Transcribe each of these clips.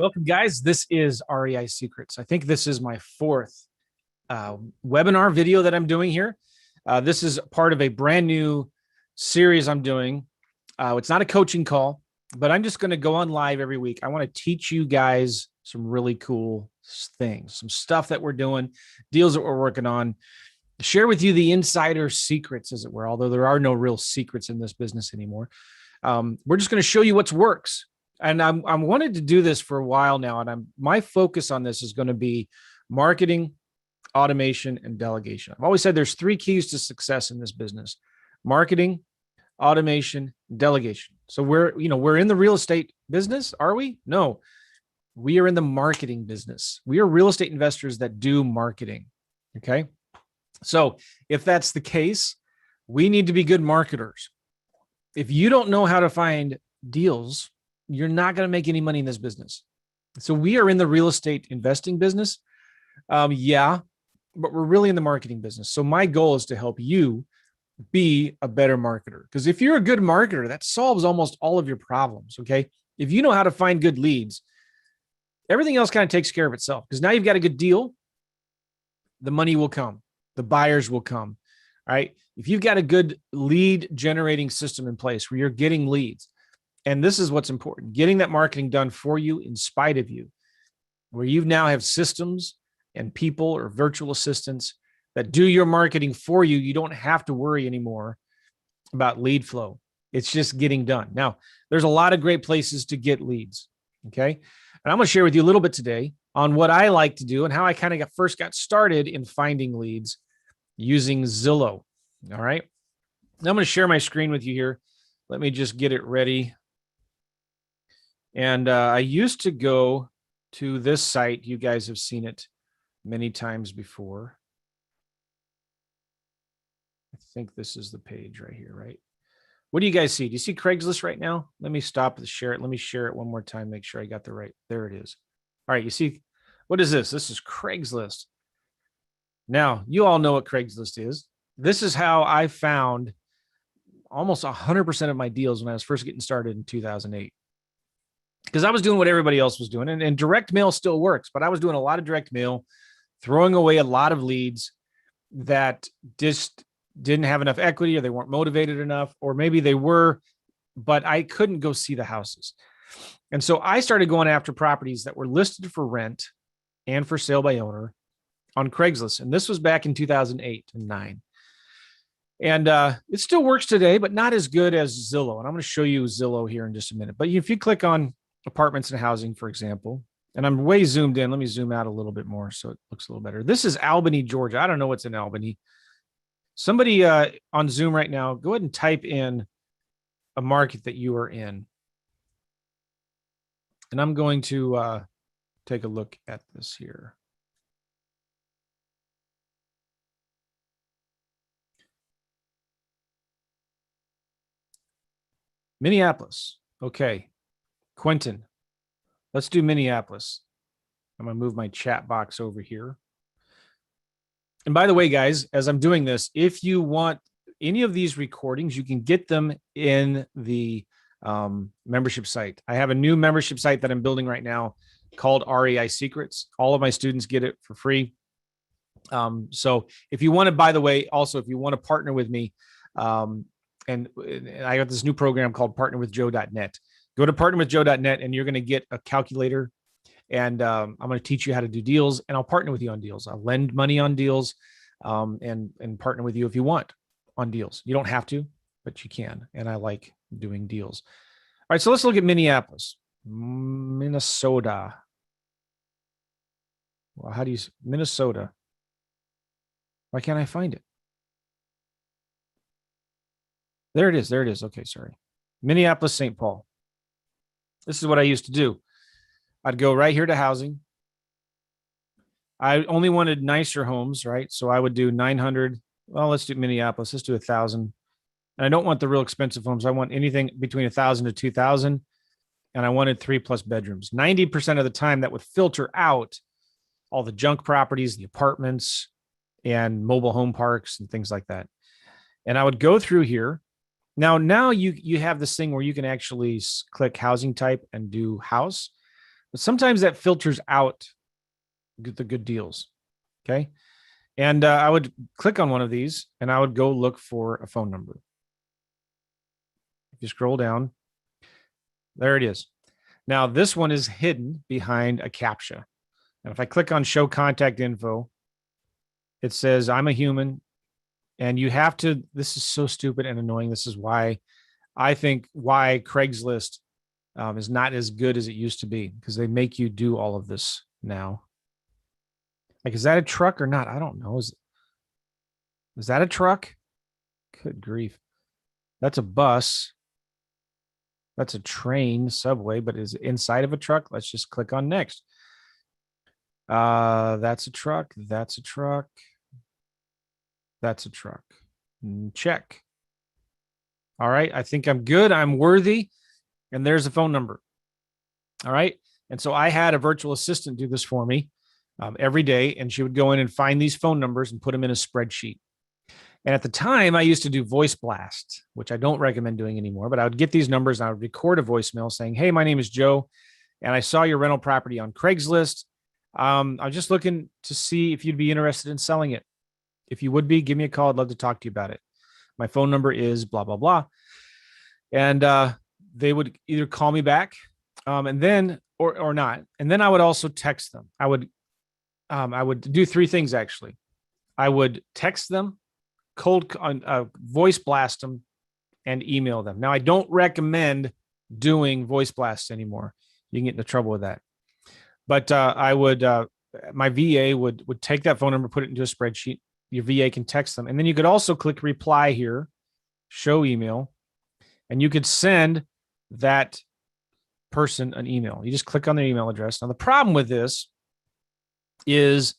Welcome, guys. This is REI Secrets. I think this is my fourth webinar video that I'm doing here. This is part of a brand new series I'm doing. It's not a coaching call, but I'm just going to go on live every week. I want to teach you guys some really cool things, some stuff that we're doing, deals that we're working on, share with you the insider secrets, as it were, although there are no real secrets in this business anymore. We're just going to show you what works. And I'm wanted to do this for a while now. And my focus on this is going to be marketing, automation, and delegation. I've always said there's three keys to success in this business: marketing, automation, delegation. So we're in the real estate business, are we? No, we are in the marketing business. We are real estate investors that do marketing. Okay. So if that's the case, we need to be good marketers. If you don't know how to find deals, you're not going to make any money in this business. So we are in the real estate investing business. But we're really in the marketing business. So my goal is to help you be a better marketer. Because if you're a good marketer, that solves almost all of your problems. Okay. If you know how to find good leads, everything else kind of takes care of itself. Because now you've got a good deal, the money will come, the buyers will come. All right. If you've got a good lead generating system in place where you're getting leads, and this is what's important, getting that marketing done for you in spite of you, where you now have systems and people or virtual assistants that do your marketing for you. You don't have to worry anymore about lead flow. It's just getting done. Now, there's a lot of great places to get leads. Okay. And I'm going to share with you a little bit today on what I like to do and how I kind of first got started in finding leads using Zillow. All right. Now I'm going to share my screen with you here. Let me just get it ready. And I used to go to this site. You guys have seen it many times before. I think this is the page right here, right? What do you guys see? Do you see Craigslist right now? Let me stop the share it. Let me share it one more time. Make sure I got the right. There it is. All right. You see, what is this? This is Craigslist. Now, you all know what Craigslist is. This is how I found almost 100% of my deals when I was first getting started in 2008. Because I was doing what everybody else was doing. And direct mail still works, but I was doing a lot of direct mail, throwing away a lot of leads that just didn't have enough equity, or they weren't motivated enough, or maybe they were, but I couldn't go see the houses. And so I started going after properties that were listed for rent and for sale by owner on Craigslist. And this was back in 2008 and 2009. And it still works today, but not as good as Zillow. And I'm going to show you Zillow here in just a minute. But if you click on apartments and housing, for example, and I'm way zoomed in. Let me zoom out a little bit more so it looks a little better. This is Albany, Georgia. I don't know what's in Albany. Somebody on Zoom right now, go ahead and type in a market that you are in. And I'm going to take a look at this here. Minneapolis. Okay. Quentin, let's do Minneapolis. I'm going to move my chat box over here. And by the way, guys, as I'm doing this, if you want any of these recordings, you can get them in the membership site. I have a new membership site that I'm building right now called REI Secrets. All of my students get it for free. So if you want to, by the way, also, if you want to partner with me, and I got this new program called partnerwithjoe.net. Go to partnerwithjoe.net and you're going to get a calculator, and I'm going to teach you how to do deals, and I'll partner with you on deals. I'll lend money on deals, and partner with you if you want on deals. You don't have to, but you can. And I like doing deals. All right. So let's look at Minneapolis, Minnesota. Well, how do you, Minnesota? Why can't I find it? There it is. There it is. Okay. Sorry. Minneapolis, St. Paul. This is what I used to do. I'd go right here to housing. I only wanted nicer homes, right? So I would do 900. Well, let's do Minneapolis. Let's do 1,000. And I don't want the real expensive homes. I want anything between 1,000 to 2,000. And I wanted 3+ bedrooms. 90% of the time that would filter out all the junk properties, the apartments, and mobile home parks and things like that. And I would go through here. Now you have this thing where you can actually click housing type and do house. But sometimes that filters out the good deals. Okay. And I would click on one of these and I would go look for a phone number. If you scroll down, there it is. Now, this one is hidden behind a CAPTCHA. And if I click on show contact info, it says, I'm a human. And you have to, this is so stupid and annoying. This is why I think why Craigslist is not as good as it used to be, because they make you do all of this now. Like, is that a truck or not? I don't know. Is that a truck? Good grief. That's a bus. That's a train, subway, but is it inside of a truck? Let's just click on next. That's a truck. That's a truck. That's a truck. Check. All right. I think I'm good. I'm worthy. And there's a phone number. All right. And so I had a virtual assistant do this for me every day. And she would go in and find these phone numbers and put them in a spreadsheet. And at the time, I used to do voice blast, which I don't recommend doing anymore. But I would get these numbers and I would record a voicemail saying, hey, my name is Joe, and I saw your rental property on Craigslist. I'm just looking to see if you'd be interested in selling it. If you would be, give me a call. I'd love to talk to you about it. My phone number is blah, blah, blah. And they would either call me back and then or not. And then I would also text them. I would do three things, actually. I would text them, voice blast them, and email them. Now, I don't recommend doing voice blasts anymore. You can get into trouble with that. But I would, my VA would take that phone number, put it into a spreadsheet. Your VA can text them. And then you could also click reply here, show email, and you could send that person an email. You just click on their email address. Now, the problem with this is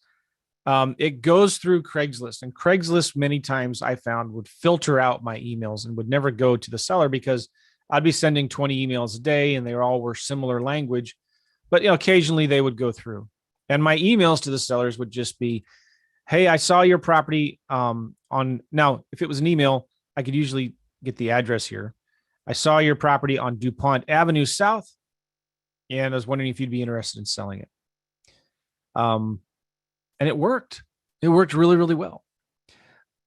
it goes through Craigslist, and Craigslist many times I found would filter out my emails and would never go to the seller because I'd be sending 20 emails a day and they all were similar language, but occasionally they would go through. And my emails to the sellers would just be, hey, I saw your property now, if it was an email, I could usually get the address here. I saw your property on DuPont Avenue South, and I was wondering if you'd be interested in selling it. And it worked. It worked really, really well.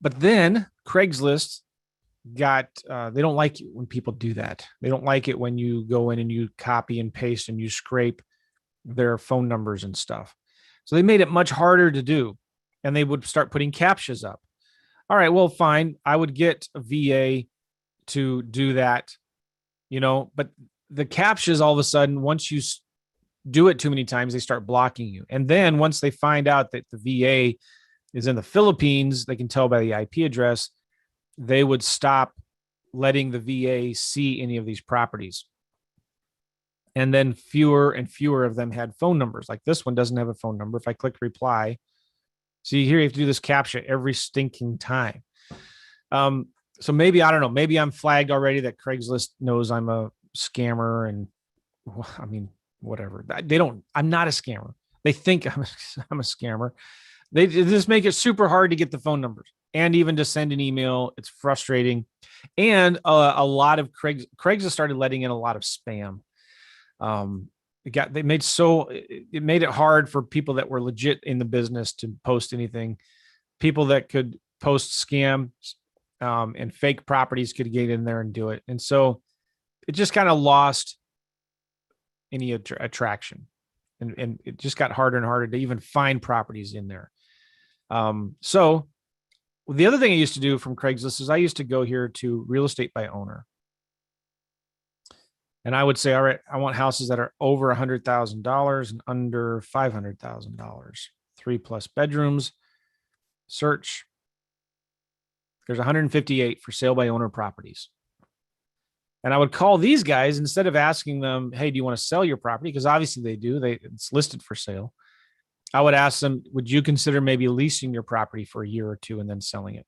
But then Craigslist they don't like it when people do that. They don't like it when you go in and you copy and paste and you scrape their phone numbers and stuff. So they made it much harder to do. And they would start putting CAPTCHAs up. All right, well, fine. I would get a VA to do that, but the CAPTCHAs, all of a sudden, once you do it too many times, they start blocking you. And then once they find out that the VA is in the Philippines, they can tell by the IP address, they would stop letting the VA see any of these properties. And then fewer and fewer of them had phone numbers. Like this one doesn't have a phone number. If I click reply, see here, you have to do this CAPTCHA every stinking time. So maybe, I don't know, maybe I'm flagged already that Craigslist knows I'm a scammer, and I mean, whatever. I'm not a scammer. They think I'm a scammer. They just make it super hard to get the phone numbers and even to send an email. It's frustrating. And a lot of Craigslist started letting in a lot of spam. It made it hard for people that were legit in the business to post anything. People that could post scams and fake properties could get in there and do it. And so it just kind of lost any attraction, and it just got harder and harder to even find properties in there. So the other thing I used to do from Craigslist is I used to go here to real estate by owner. And I would say, all right, I want houses that are over $100,000 and under $500,000, 3+ bedrooms. Search. There's 158 for sale by owner properties. And I would call these guys instead of asking them, hey, do you want to sell your property? Because obviously they do. It's listed for sale. I would ask them, would you consider maybe leasing your property for a year or two and then selling it?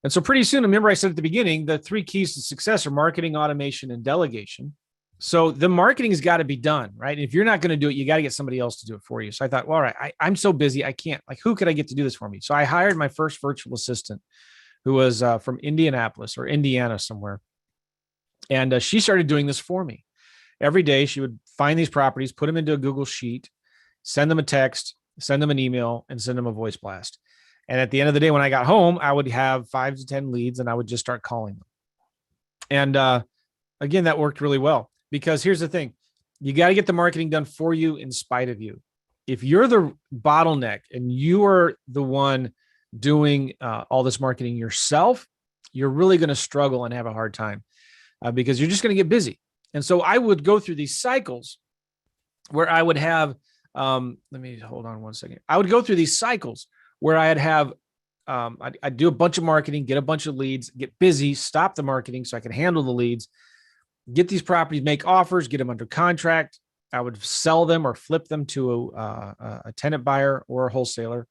And so pretty soon, remember I said at the beginning, the 3 keys to success are marketing, automation, and delegation. So the marketing has got to be done, right? And if you're not going to do it, you got to get somebody else to do it for you. So I thought, well, all right, I'm so busy. I can't, who could I get to do this for me? So I hired my first virtual assistant who was from Indianapolis or Indiana somewhere. And she started doing this for me. Every day she would find these properties, put them into a Google Sheet, send them a text, send them an email, and send them a voice blast. And at the end of the day, when I got home, I would have 5 to 10 leads and I would just start calling them. And again, that worked really well because here's the thing. You got to get the marketing done for you in spite of you. If you're the bottleneck and you are the one doing all this marketing yourself, you're really going to struggle and have a hard time because you're just going to get busy. And so I would go through these cycles where I would have, let me hold on one second. I would go through these cycles where I'd have, I'd do a bunch of marketing, get a bunch of leads, get busy, stop the marketing so I could handle the leads, get these properties, make offers, get them under contract. I would sell them or flip them to a tenant buyer or a wholesaler.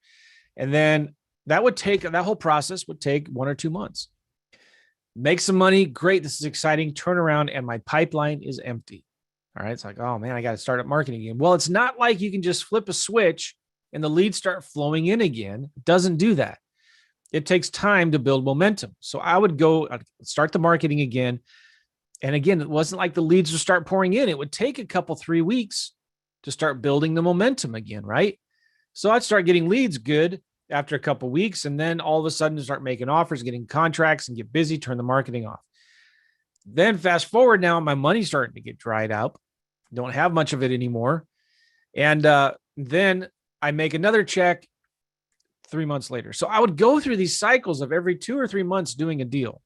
And then that whole process would take 1 or 2 months. Make some money. Great. This is exciting. Turn around and my pipeline is empty. All right. It's like, oh man, I got to start up marketing again. Well, it's not like you can just flip a switch and the leads start flowing in again. It doesn't do that. It takes time to build momentum. So I would go start the marketing again. And again, it wasn't like the leads would start pouring in. It would take a couple, 3 weeks to start building the momentum again, right? So I'd start getting leads good after a couple of weeks, and then all of a sudden start making offers, getting contracts, and get busy, turn the marketing off. Then fast forward now, my money's starting to get dried up. Don't have much of it anymore. And then I make another check 3 months later. So I would go through these cycles of every 2 or 3 months doing a deal,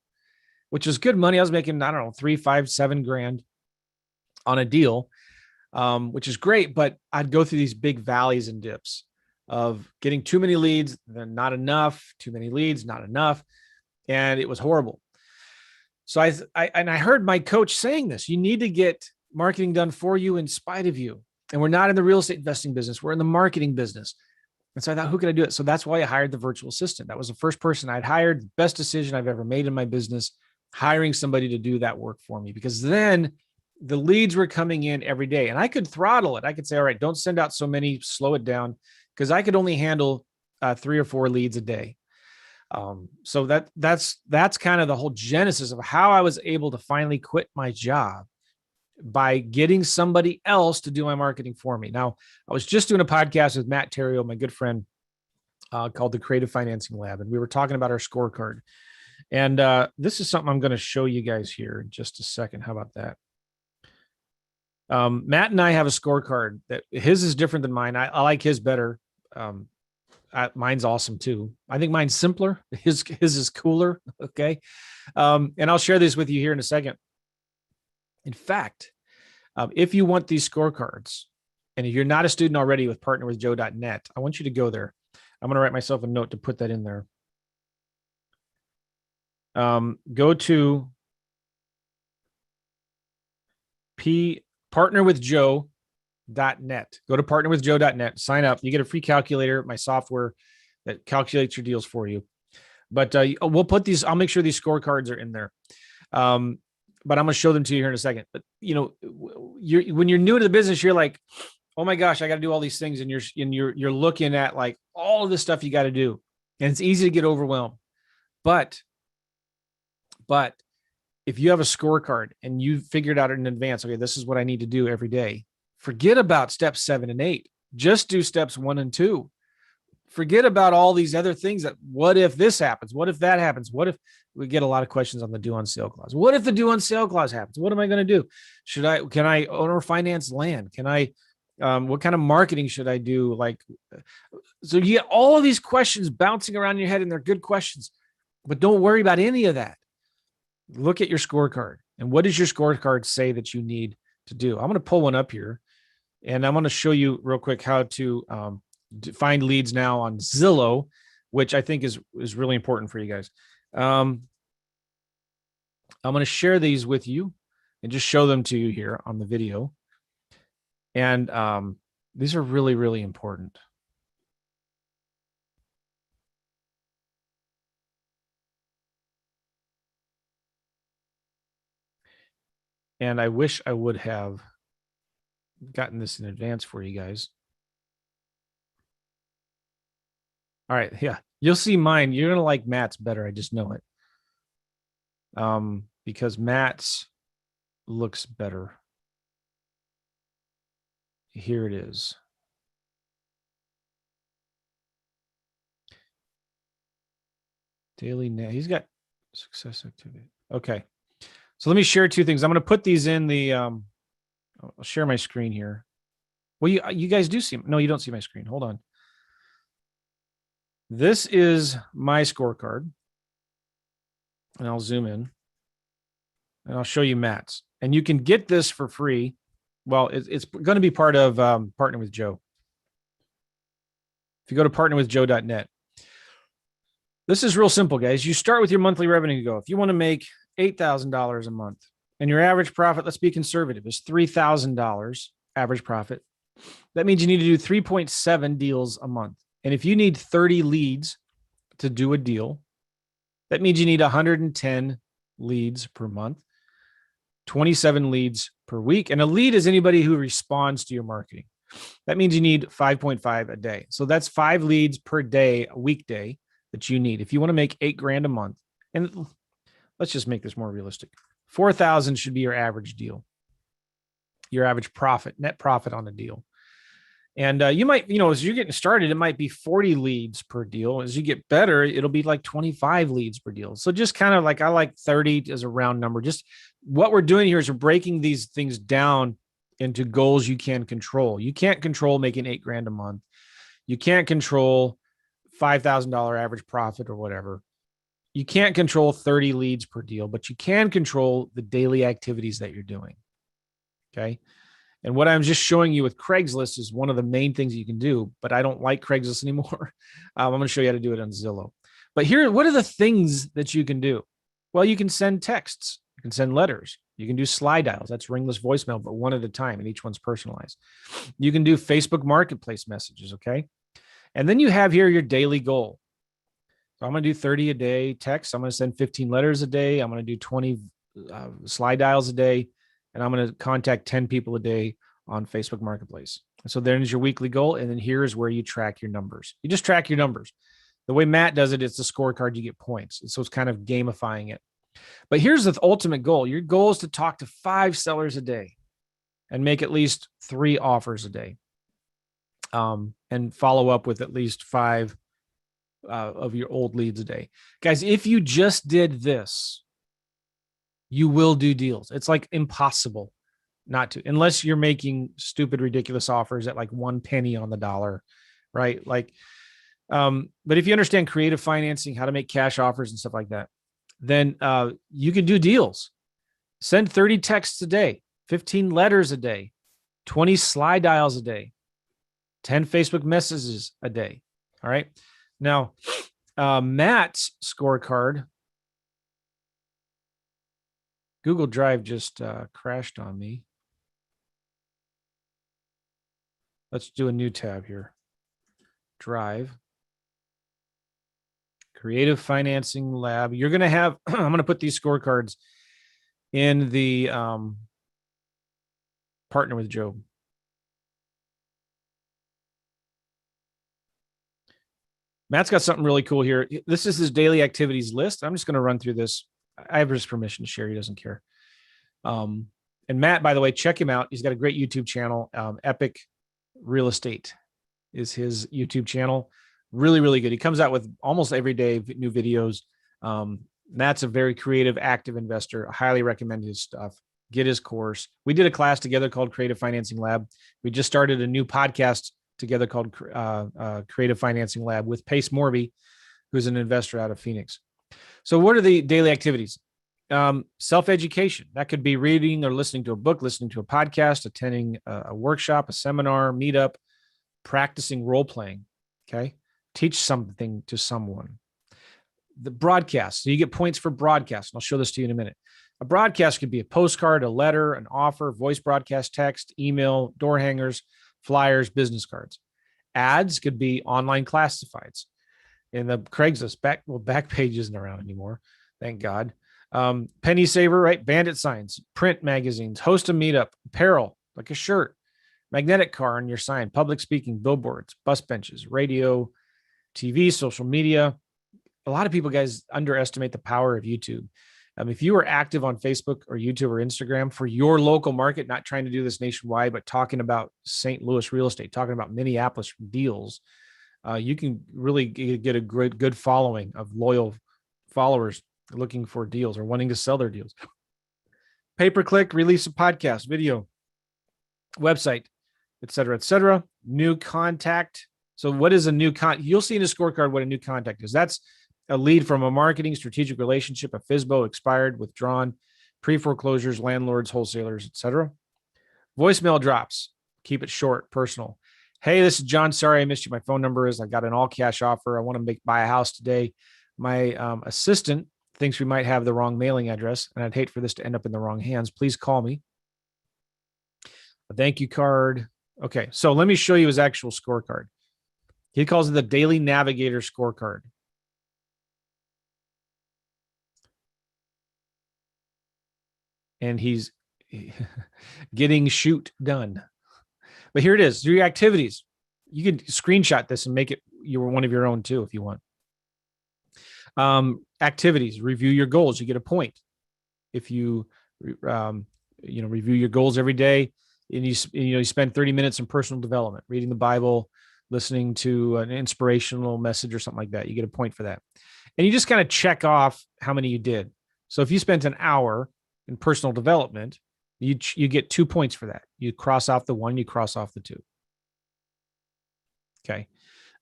which was good money. I was making, I don't know, 3, 5, 7 grand on a deal, which is great. But I'd go through these big valleys and dips of getting too many leads, then not enough, too many leads, not enough. And it was horrible. So I heard my coach saying this, you need to get marketing done for you in spite of you. And we're not in the real estate investing business. We're in the marketing business. And so I thought, who could I do it? So that's why I hired the virtual assistant. That was the first person I'd hired, the best decision I've ever made in my business, hiring somebody to do that work for me, because then the leads were coming in every day and I could throttle it. I could say, all right, don't send out so many, slow it down, because I could only handle 3 or 4 leads a day. So that's kind of the whole genesis of how I was able to finally quit my job, by getting somebody else to do my marketing for me. Now, I was just doing a podcast with Matt Terrio, my good friend, called the Creative Financing Lab. And we were talking about our scorecard. And this is something I'm going to show you guys here in just a second. How about that? Matt and I have a scorecard that his is different than mine. I like his better. Mine's awesome too. I think mine's simpler. His is cooler. Okay. And I'll share this with you here in a second. In fact, if you want these scorecards, and if you're not a student already with partnerwithjoe.net, I want you to go there. I'm going to write myself a note to put that in there. Go to partnerwithjoe.net. Go to partnerwithjoe.net, sign up. You get a free calculator, my software that calculates your deals for you. But we'll put these, I'll make sure these scorecards are in there. But I'm going to show them to you here in a second. But you know, when you're new to the business, you're like, oh my gosh, I got to do all these things. And you're looking at like all of this stuff you got to do. And it's easy to get overwhelmed. But if you have a scorecard and you figured out in advance, okay, this is what I need to do every day, forget about steps 7 and 8. Just do steps 1 and 2. Forget about all these other things that, what if this happens? What if that happens? What if we get a lot of questions on the due on sale clause? What if the due on sale clause happens? What am I going to do? Can I owner finance land? What kind of marketing should I do? So you get all of these questions bouncing around in your head, and they're good questions, but don't worry about any of that. Look at your scorecard, and what does your scorecard say that you need to do? I'm going to pull one up here, and I'm going to show you real quick how to find leads now on Zillow, which I think is really important for you guys. I'm going to share these with you and just show them to you here on the video. And these are really, really important. And I wish I would have gotten this in advance for you guys. All right. Yeah. You'll see mine. You're going to like Matt's better. I just know it. Because Matt's looks better. Here it is. Daily net. He's got success activity. Okay. So let me share two things. I'm going to put these in the, I'll share my screen here. Well, you guys do see, no, you don't see my screen. Hold on. This is my scorecard. And I'll zoom in. And I'll show you Matt's. And you can get this for free. Well, it's going to be part of Partner with Joe. If you go to partnerwithjoe.net. This is real simple, guys. You start with your monthly revenue goal. If you want to make $8,000 a month and your average profit, let's be conservative, is $3,000 average profit. That means you need to do 3.7 deals a month. And if you need 30 leads to do a deal, that means you need 110 leads per month, 27 leads per week. And a lead is anybody who responds to your marketing. That means you need 5.5 a day. So that's 5 leads per day, a weekday that you need. If you want to make $8,000 a month, and let's just make this more realistic. 4,000 should be your average deal, your average profit, net profit on a deal. And you might, as you're getting started, it might be 40 leads per deal. As you get better, it'll be like 25 leads per deal. So just kind of like, I like 30 as a round number. Just what we're doing here is we're breaking these things down into goals you can control. You can't control making $8,000 a month. You can't control $5,000 average profit or whatever. You can't control 30 leads per deal, but you can control the daily activities that you're doing. Okay. And what I'm just showing you with Craigslist is one of the main things you can do, but I don't like Craigslist anymore. I'm going to show you how to do it on Zillow. But here, what are the things that you can do? Well, you can send texts. You can send letters. You can do slide dials. That's ringless voicemail, but one at a time, and each one's personalized. You can do Facebook Marketplace messages, okay? And then you have here your daily goal. So I'm going to do 30 a day text. I'm going to send 15 letters a day. I'm going to do 20 slide dials a day. And I'm going to contact 10 people a day on Facebook Marketplace. So there's your weekly goal. And then here's where you track your numbers. You just track your numbers. The way Matt does it, it's a scorecard, you get points. So it's kind of gamifying it. But here's the ultimate goal. Your goal is to talk to 5 sellers a day and make at least 3 offers a day. And follow up with at least 5 of your old leads a day. Guys, if you just did this, you will do deals. It's like impossible not to, unless you're making stupid, ridiculous offers at like 1 penny on the dollar, right? Like, but if you understand creative financing, how to make cash offers and stuff like that, then you can do deals. Send 30 texts a day, 15 letters a day, 20 slide dials a day, 10 Facebook messages a day. All right. Now, Matt's scorecard, Google Drive just crashed on me. Let's do a new tab here. Drive. Creative Financing Lab. You're going to have, I'm going to put these scorecards in the Partner with Joe. Matt's got something really cool here. This is his daily activities list. I'm just going to run through this. I have his permission to share. He doesn't care. And Matt, by the way, check him out. He's got a great YouTube channel. Epic Real Estate is his YouTube channel. Really, really good. He comes out with almost every day new videos. Matt's a very creative, active investor. I highly recommend his stuff. Get his course. We did a class together called Creative Financing Lab. We just started a new podcast together called Creative Financing Lab with Pace Morby, who's an investor out of Phoenix. So what are the daily activities? Self-education. That could be reading or listening to a book, listening to a podcast, attending a workshop, a seminar, meetup, practicing role-playing, okay? Teach something to someone. The broadcast. So you get points for broadcast. And I'll show this to you in a minute. A broadcast could be a postcard, a letter, an offer, voice broadcast, text, email, door hangers, flyers, business cards. Ads could be online classifieds. In the Craigslist back page isn't around anymore. Thank God. Penny saver, right? Bandit signs, print magazines, host a meetup, apparel, like a shirt, magnetic car on your sign, public speaking, billboards, bus benches, radio, TV, social media. A lot of people, guys, underestimate the power of YouTube. If you are active on Facebook or YouTube or Instagram for your local market, not trying to do this nationwide, but talking about St. Louis real estate, talking about Minneapolis deals, you can really get a good following of loyal followers looking for deals or wanting to sell their deals. Pay-per-click, release a podcast, video, website, et cetera, et cetera. New contact. So what is a new contact? You'll see in a scorecard what a new contact is. That's a lead from a marketing strategic relationship, a FSBO, expired, withdrawn, pre-foreclosures, landlords, wholesalers, et cetera. Voicemail drops. Keep it short, personal. Hey, this is John. Sorry I missed you. My phone number is, I got an all cash offer. I want to buy a house today. My assistant thinks we might have the wrong mailing address, and I'd hate for this to end up in the wrong hands. Please call me. A thank you card. Okay, so let me show you his actual scorecard. He calls it the Daily Navigator Scorecard. And he's getting shoot done. But here it is. Do your activities. You can screenshot this and make it one of your own too, if you want. Activities, review your goals. You get a point. If you, review your goals every day, and you spend 30 minutes in personal development, reading the Bible, listening to an inspirational message or something like that, you get a point for that. And you just kind of check off how many you did. So if you spent an hour in personal development, you get 2 points for that. You cross off the 1, you cross off the 2. Okay.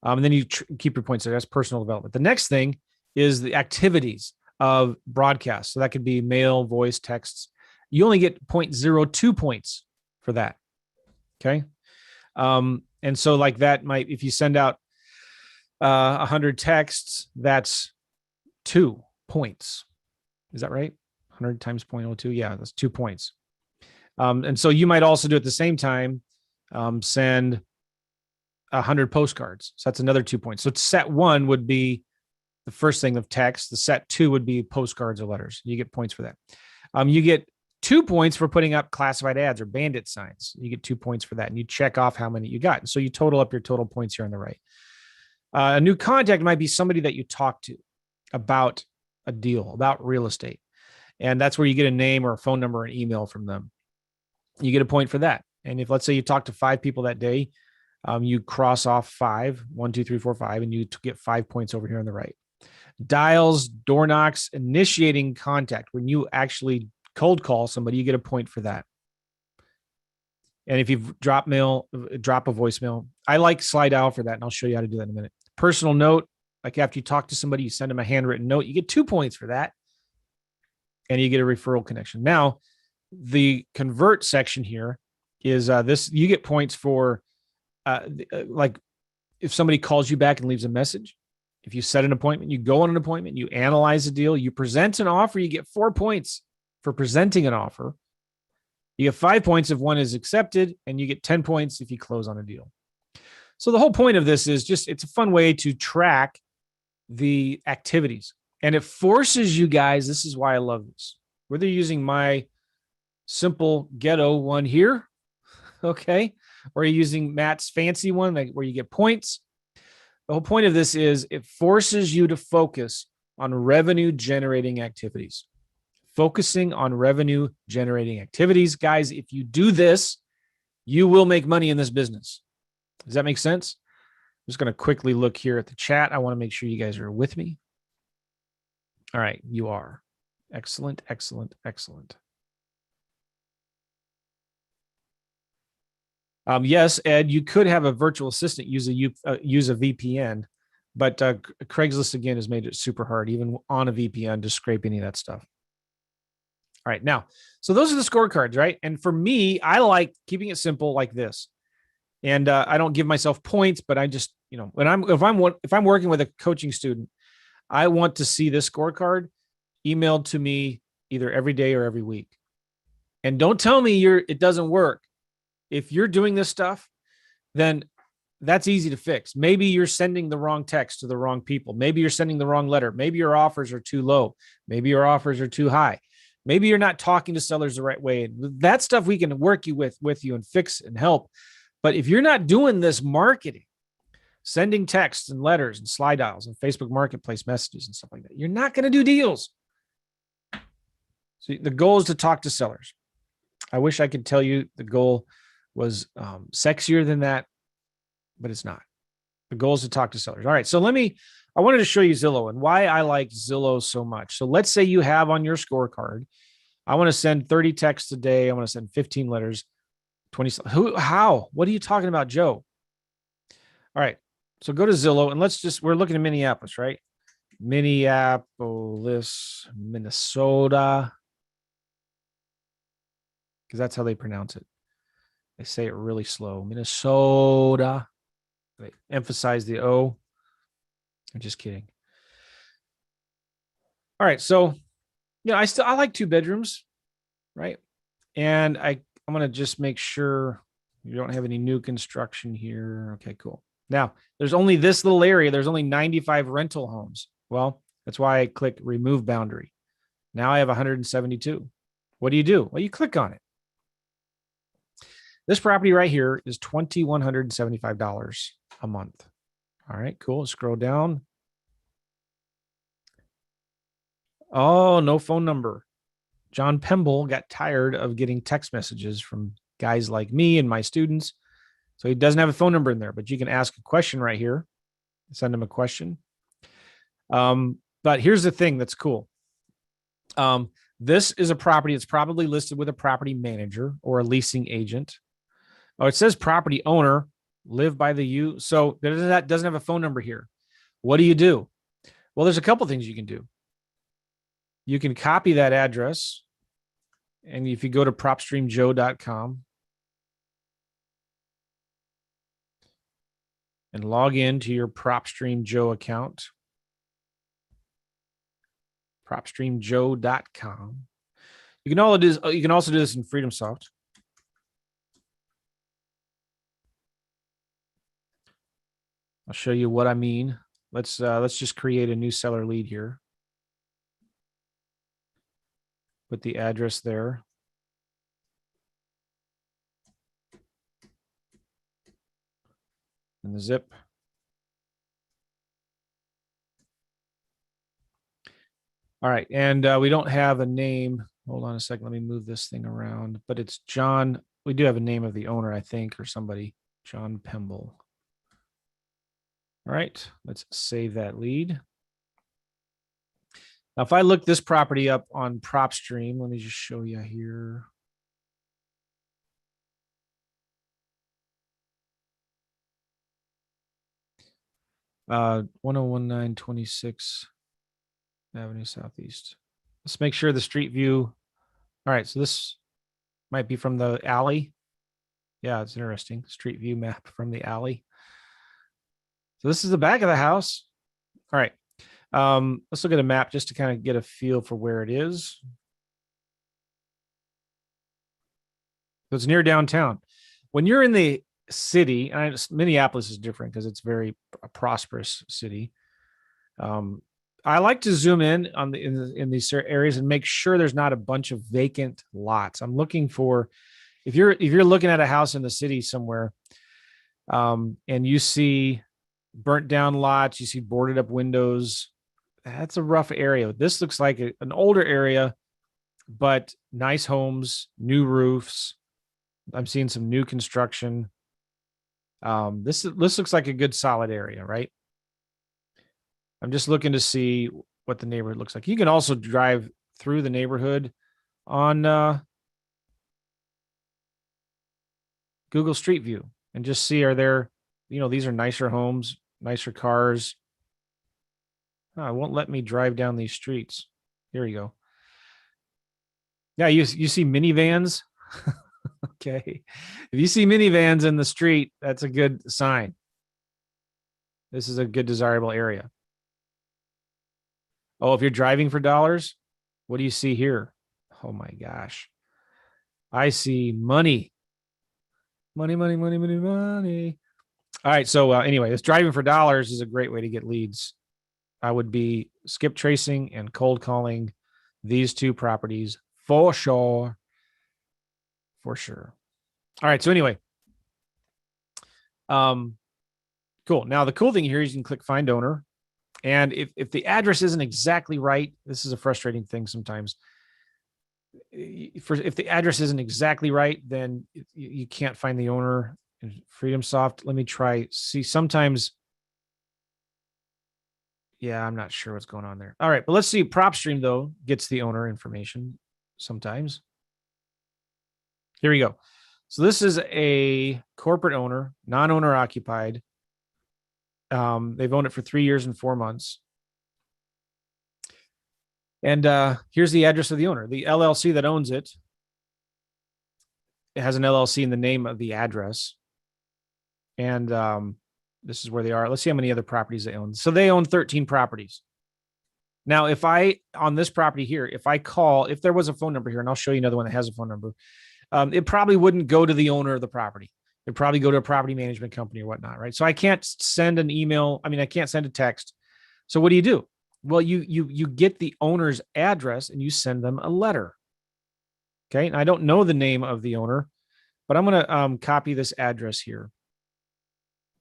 And then you keep your points there. That's personal development. The next thing is the activities of broadcast. So that could be mail, voice, texts. You only get 0.02 points for that. Okay. And so like that might, if you send out 100 texts, that's 2 points. Is that right? 100 times 0.02. Yeah, that's 2 points. And so you might also do at the same time, send 100 postcards. So that's another 2 points. So set 1 would be the first thing of text. The set 2 would be postcards or letters. You get points for that. You get 2 points for putting up classified ads or bandit signs. You get 2 points for that. And you check off how many you got. And so you total up your total points here on the right. A new contact might be somebody that you talk to about a deal, about real estate. And that's where you get a name or a phone number or an email from them. You get a point for that. And if, let's say, you talk to 5 people that day, you cross off 5, 1, 2, 3, 4, 5, and you get 5 points over here on the right. Dials, door knocks, initiating contact. When you actually cold call somebody, you get a point for that. And if you drop a voicemail, I like slide dial for that, and I'll show you how to do that in a minute. Personal note, like after you talk to somebody, you send them a handwritten note, you get 2 points for that. And you get a referral connection. Now, the convert section here is this. You get points for like if somebody calls you back and leaves a message. If you set an appointment, you go on an appointment, you analyze a deal, you present an offer, you get 4 points for presenting an offer. You get 5 points if one is accepted, and you get 10 points if you close on a deal. So the whole point of this is just, it's a fun way to track the activities. And it forces you guys, this is why I love this, whether you're using my simple ghetto one here, okay, or you're using Matt's fancy one where you get points. The whole point of this is it forces you to focus on revenue generating activities. Focusing on revenue generating activities. Guys, if you do this, you will make money in this business. Does that make sense? I'm just going to quickly look here at the chat. I want to make sure you guys are with me. All right, you are. Excellent, excellent, excellent. Yes, Ed, you could have a virtual assistant use a VPN, but Craigslist, again, has made it super hard, even on a VPN, to scrape any of that stuff. All right, now, so those are the scorecards, right? And for me, I like keeping it simple like this. And I don't give myself points, but I just, if I'm working with a coaching student, I want to see this scorecard emailed to me either every day or every week. And don't tell me it doesn't work. If you're doing this stuff, then that's easy to fix. Maybe you're sending the wrong text to the wrong people. Maybe you're sending the wrong letter. Maybe your offers are too low. Maybe your offers are too high. Maybe you're not talking to sellers the right way. That stuff we can work with you and fix and help. But if you're not doing this marketing, sending texts and letters and slide dials and Facebook Marketplace messages and stuff like that, you're not going to do deals. So the goal is to talk to sellers. I wish I could tell you the goal was sexier than that, but it's not. The goal is to talk to sellers. All right. So I wanted to show you Zillow and why I like Zillow so much. So let's say you have on your scorecard, I want to send 30 texts a day. I want to send 15 letters, 20. How? What are you talking about, Joe? All right. So go to Zillow and we're looking at Minneapolis, right? Minneapolis, Minnesota. Because that's how they pronounce it. They say it really slow. Minnesota. They emphasize the O. I'm just kidding. All right. So, I like 2 bedrooms, right? And I'm going to just make sure you don't have any new construction here. Okay, cool. Now, there's only this little area. There's only 95 rental homes. Well, that's why I click remove boundary. Now I have 172. What do? Well, you click on it. This property right here is $2,175 a month. All right, cool. Scroll down. Oh, no phone number. John Pemble got tired of getting text messages from guys like me and my students. So he doesn't have a phone number in there, but you can ask a question right here. Send him a question. But here's the thing that's cool. This is a property that's probably listed with a property manager or a leasing agent. Oh, it says property owner, live by the U. So that doesn't have a phone number here. What do? Well, there's a couple things you can do. You can copy that address. And if you go to propstreamjoe.com and log into your PropStreamJoe account, propstreamjoe.com. You can also do this in FreedomSoft. I'll show you what I mean. Let's just create a new seller lead here. Put the address there. And the zip. All right. And we don't have a name. Hold on a second. Let me move this thing around. But it's John. We do have a name of the owner, I think, or somebody. John Pemble. All right. Let's save that lead. Now, if I look this property up on PropStream, let me just show you here. Uh, 101926 Avenue Southeast. Let's make sure the street view. All right, so this might be from the alley. Yeah, it's interesting. Street view map from the alley. So this is the back of the house. All right. Let's look at a map just to kind of get a feel for where it is. So it's near downtown. When you're in the city, and Minneapolis is different because it's very a prosperous city. I like to zoom in on in these areas and make sure there's not a bunch of vacant lots. I'm looking for if you're looking at a house in the city somewhere, and you see burnt down lots, you see boarded up windows. That's a rough area. This looks like an older area, but nice homes, new roofs. I'm seeing some new construction. This looks like a good solid area, right? I'm just looking to see what the neighborhood looks like. You can also drive through the neighborhood on Google Street View and just see, are there, these are nicer homes, nicer cars. Oh, it won't let me drive down these streets. Here you go. Yeah, you see minivans. Okay. If you see minivans in the street, that's a good sign. This is a good, desirable area. Oh, if you're driving for dollars, what do you see here? Oh my gosh. I see money. Money, money, money, money, money. All right. So anyway, this driving for dollars is a great way to get leads. I would be skip tracing and cold calling these two properties for sure. For sure. All right. So anyway, cool. Now the cool thing here is you can click find owner. And if the address isn't exactly right, this is a frustrating thing sometimes. if the address isn't exactly right, then you can't find the owner in FreedomSoft. Let me try. See, sometimes, yeah, I'm not sure what's going on there. All right, but let's see. PropStream though gets the owner information sometimes. Here we go. So this is a corporate owner, non-owner occupied. They've owned it for 3 years and 4 months. And here's the address of the owner. The LLC that owns it, it has an LLC in the name of the address. And this is where they are. Let's see how many other properties they own. So they own 13 properties. Now, if I, on this property here, if I call, if there was a phone number here, and I'll show you another one that has a phone number, it probably wouldn't go to the owner of the property. It'd probably go to a property management company or whatnot, right? So I can't send an email. I mean, I can't send a text. So what do? Well, you get the owner's address and you send them a letter. Okay. And I don't know the name of the owner, but I'm going to copy this address here.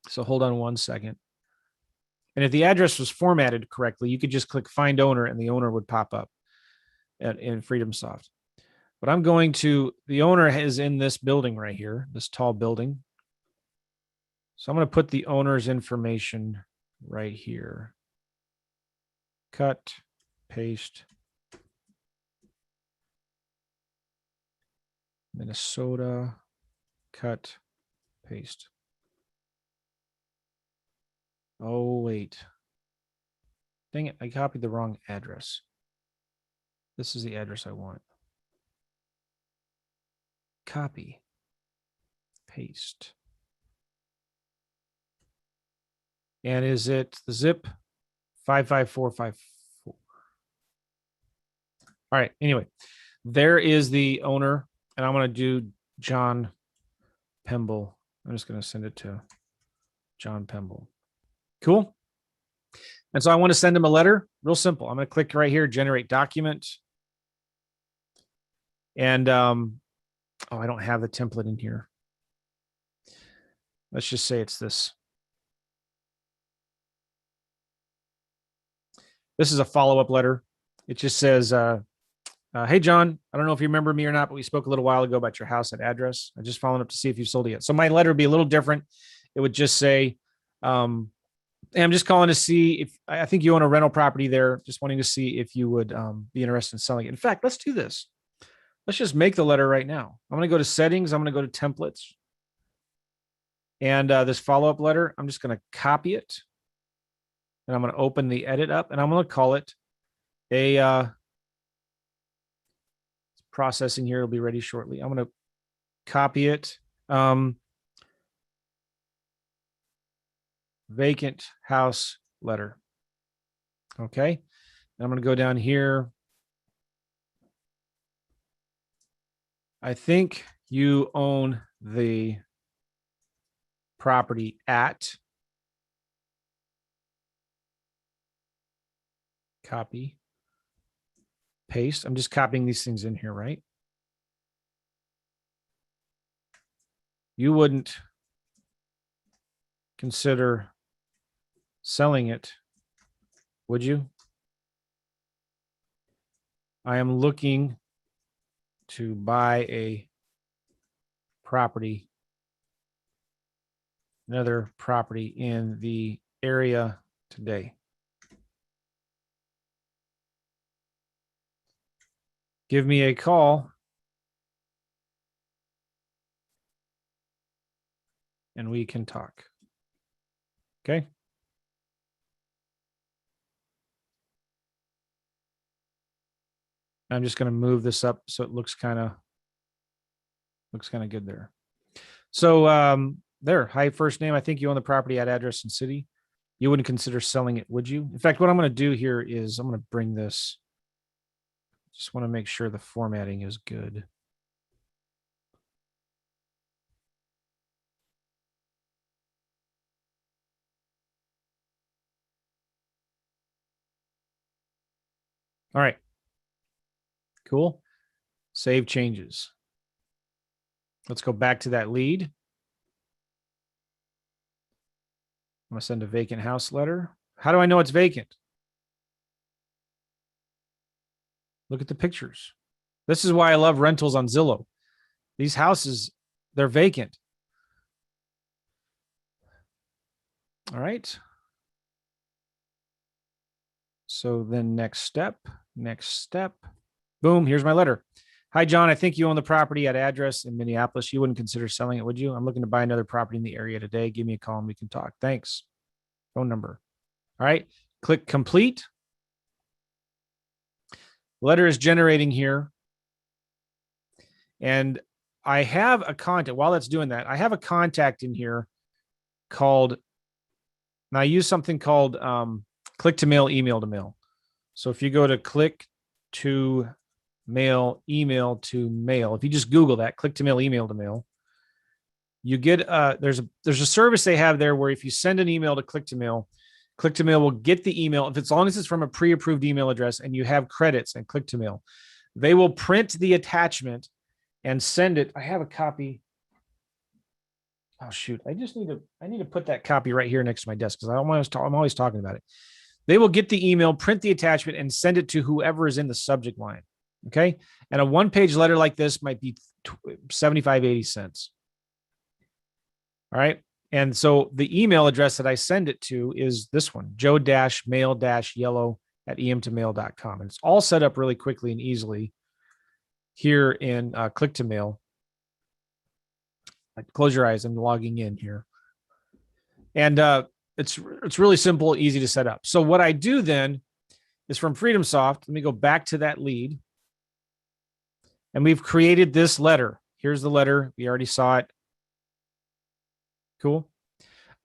So hold on one second. And if the address was formatted correctly, you could just click find owner and the owner would pop up in FreedomSoft. But I'm going to, the owner is in this building right here, this tall building. So I'm going to put the owner's information right here. Cut, paste. Minnesota, cut, paste. Oh, wait. Dang it, I copied the wrong address. This is the address I want. Copy, paste. And is it the zip 55454? All right, anyway, there is the owner, and I'm going to do John Pemble. I'm just going to send it to John Pemble. Cool. And so I want to send him a letter. Real simple. I'm going to click right here, generate document. And oh, I don't have the template in here. Let's just say it's this. This is a follow-up letter. It just says, hey, John, I don't know if you remember me or not, but we spoke a little while ago about your house and address. I just following up to see if you've sold it yet. So my letter would be a little different. It would just say, hey, I'm just calling to see if I think you own a rental property there. Just wanting to see if you would be interested in selling it. In fact, let's do this. Let's just make the letter right now. I'm going to go to settings. I'm going to go to templates. And this follow-up letter, I'm just going to copy it. And I'm going to open the edit up. And I'm going to call it a processing here. It'll be ready shortly. I'm going to copy it. Vacant house letter. Okay. And I'm going to go down here. I think you own the property at, copy, paste. I'm just copying these things in here, right? You wouldn't consider selling it, would you? I am looking to buy a property, another property in the area today. Give me a call and we can talk. Okay. I'm just going to move this up so it looks kind of good there. So there, hi, first name. I think you own the property at address and city. You wouldn't consider selling it, would you? In fact, what I'm going to do here is I'm going to bring this. Just want to make sure the formatting is good. All right. Cool. Save changes. Let's go back to that lead. I'm going to send a vacant house letter. How do I know it's vacant? Look at the pictures. This is why I love rentals on Zillow. These houses, they're vacant. All right. So then next step. Boom, here's my letter. Hi, John. I think you own the property at address in Minneapolis. You wouldn't consider selling it, would you? I'm looking to buy another property in the area today. Give me a call and we can talk. Thanks. Phone number. All right. Click complete. Letter is generating here. And I have a contact. While that's doing that, I have a contact in here called, and I use something called click to mail, email to mail. So if you go to click to mail, email to mail, if you just Google that, click to mail, email to mail, you get there's a service they have there where if you send an email to click to mail will get the email if as long as it's from a pre-approved email address and you have credits and click to mail, they will print the attachment and send it. I have a copy. Oh shoot! I need to put that copy right here next to my desk because I'm always talking about it. They will get the email, print the attachment, and send it to whoever is in the subject line. Okay, and a one-page letter like this might be 75, 80 cents. All right, and so the email address that I send it to is this one: joe-mail-yellow@emtomail.com, and it's all set up really quickly and easily here in click to mail. Close your eyes. I'm logging in here. And it's really simple, easy to set up. So what I do then is from FreedomSoft, let me go back to that lead. And we've created this letter. Here's the letter. We already saw it. Cool.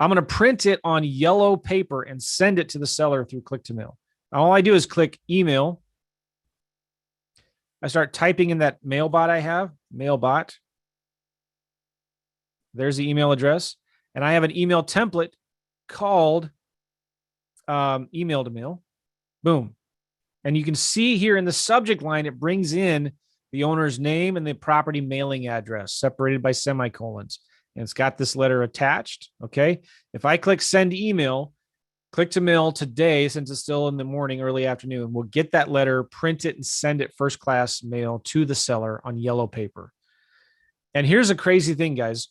I'm going to print it on yellow paper and send it to the seller through click to mail. All I do is click email. I start typing in that mailbot I have, mailbot. There's the email address. And I have an email template called email to mail. Boom. And you can see here in the subject line, it brings in the owner's name and the property mailing address separated by semicolons. And it's got this letter attached. Okay. If I click send email, click to mail today, since it's still in the morning, early afternoon, we'll get that letter, print it, and send it first class mail to the seller on yellow paper. And here's a crazy thing, guys.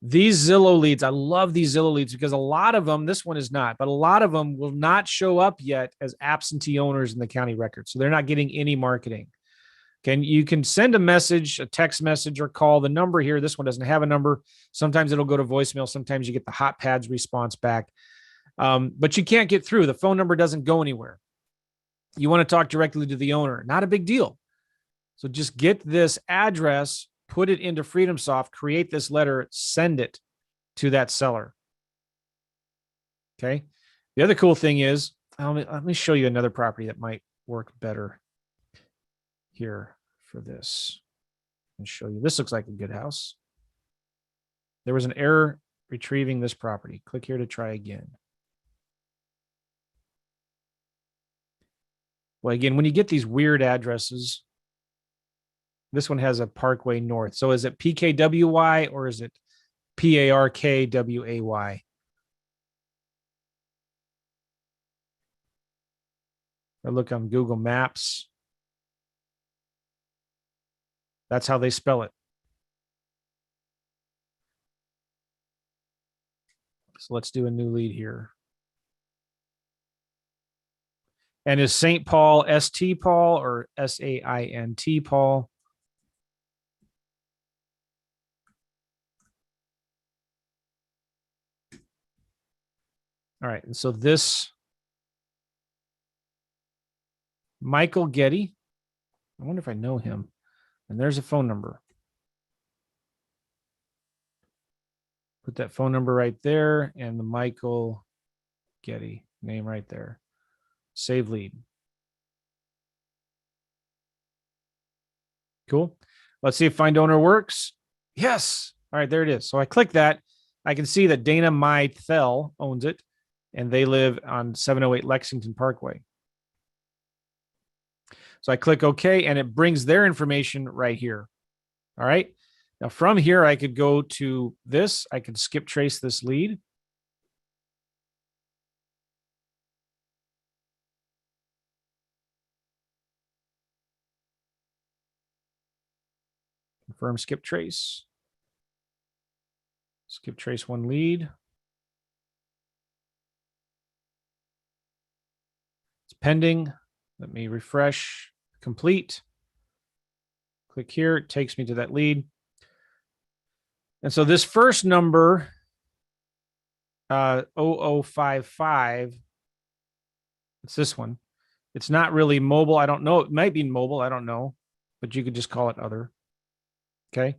These Zillow leads, I love these Zillow leads because a lot of them, this one is not, but a lot of them will not show up yet as absentee owners in the county record. So they're not getting any marketing. You can send a message, a text message, or call the number here. This one doesn't have a number. Sometimes it'll go to voicemail. Sometimes you get the hot pads response back. But you can't get through. The phone number doesn't go anywhere. You want to talk directly to the owner. Not a big deal. So just get this address, put it into FreedomSoft, create this letter, send it to that seller. Okay. The other cool thing is, let me show you another property that might work better here for this. And show you. This looks like a good house. There was an error retrieving this property. Click here to try again. Well, again, when you get these weird addresses, this one has a Parkway North. So is it PKWY or is it PARKWAY? I look on Google Maps. That's how they spell it. So let's do a new lead here. And is St. Paul ST Paul or SAINT Paul? All right. And so this Michael Getty, I wonder if I know him. And there's a phone number. Put that phone number right there and the Michael Getty name right there. Save lead. Cool. Let's see if find owner works. Yes. All right, there it is. So I click that. I can see that Dana Mythel owns it, and they live on 708 Lexington Parkway. So I click OK, and it brings their information right here. All right. Now from here, I could go to this. I could skip trace this lead. Confirm skip trace. Skip trace one lead. It's pending. Let me refresh. Complete. Click here. It takes me to that lead. And so this first number, 0055, it's this one. It's not really mobile. I don't know. It might be mobile. I don't know. But you could just call it other. Okay.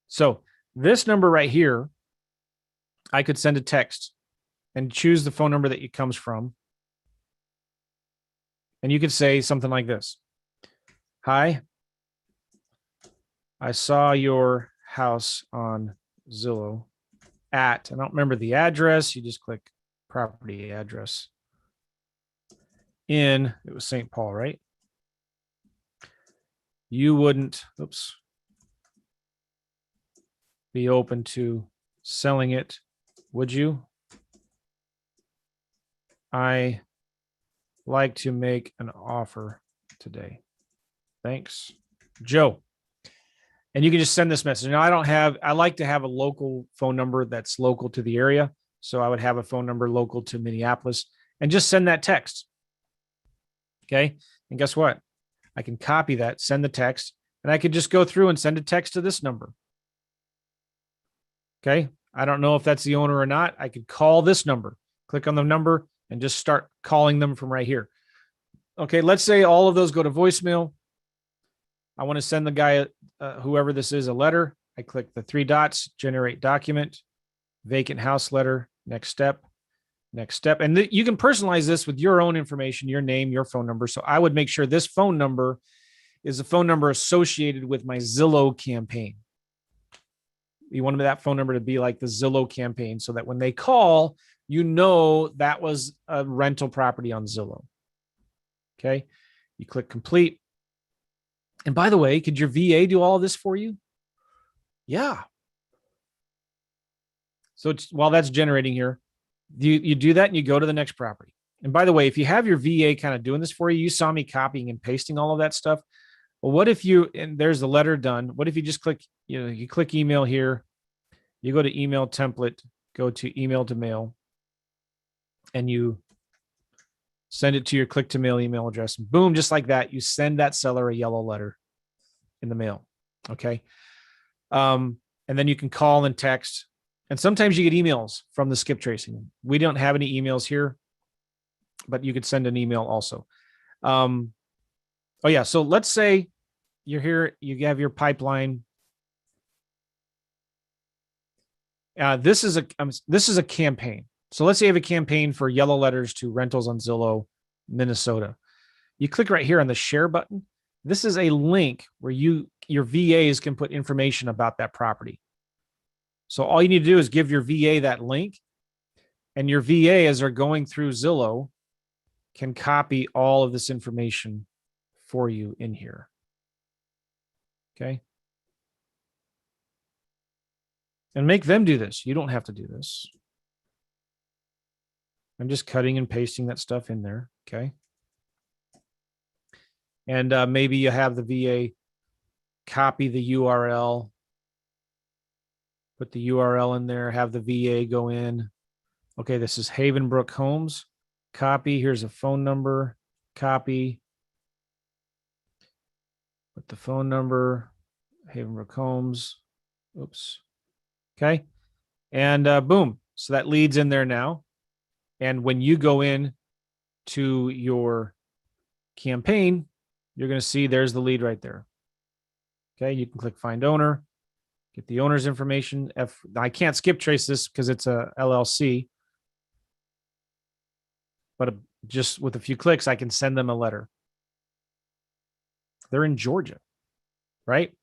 So this number right here, I could send a text and choose the phone number that it comes from. And you could say something like this. Hi, I saw your house on Zillow at, I don't remember the address. You just click property address. It was St. Paul, right? You wouldn't, be open to selling it, would you? I like to make an offer today. Thanks, Joe. And you can just send this message. Now, I like to have a local phone number that's local to the area. So I would have a phone number local to Minneapolis and just send that text. Okay. And guess what? I can copy that, send the text, and I could just go through and send a text to this number. Okay. I don't know if that's the owner or not. I could call this number, click on the number, and just start calling them from right here. Okay. Let's say all of those go to voicemail. I want to send the guy, whoever this is, a letter. I click the 3 dots, generate document, vacant house letter, next step. And you can personalize this with your own information, your name, your phone number. So I would make sure this phone number is a phone number associated with my Zillow campaign. You want that phone number to be like the Zillow campaign so that when they call, you know that was a rental property on Zillow. Okay. You click complete. And by the way, could your VA do all of this for you? Yeah. So while that's generating here, you do that and you go to the next property. And by the way, if you have your VA kind of doing this for you, you saw me copying and pasting all of that stuff. Well, what if and there's the letter done. What if you just click, you click email here, you go to email template, go to email to mail, and you send it to your click to mail email address. Boom, just like that, you send that seller a yellow letter in the mail. Okay. And then you can call and text. And sometimes you get emails from the skip tracing. We don't have any emails here, but you could send an email also. Oh yeah. So let's say you're here, you have your pipeline. This is a campaign. So let's say you have a campaign for yellow letters to rentals on Zillow, Minnesota. You click right here on the share button. This is a link where your VAs can put information about that property. So all you need to do is give your VA that link, and your VA, as they're going through Zillow, can copy all of this information for you in here. Okay. And make them do this. You don't have to do this. I'm just cutting and pasting that stuff in there. Okay. And maybe you have the VA copy the URL, put the URL in there, have the VA go in. Okay, this is Havenbrook Homes. Copy. Here's a phone number. Copy. Put the phone number, Havenbrook Homes. Oops. Okay. And boom. So that leads in there now. And when you go in to your campaign, you're going to see there's the lead right there. Okay. You can click find owner, get the owner's information. I can't skip trace this because it's a LLC, but just with a few clicks, I can send them a letter. They're in Georgia, right?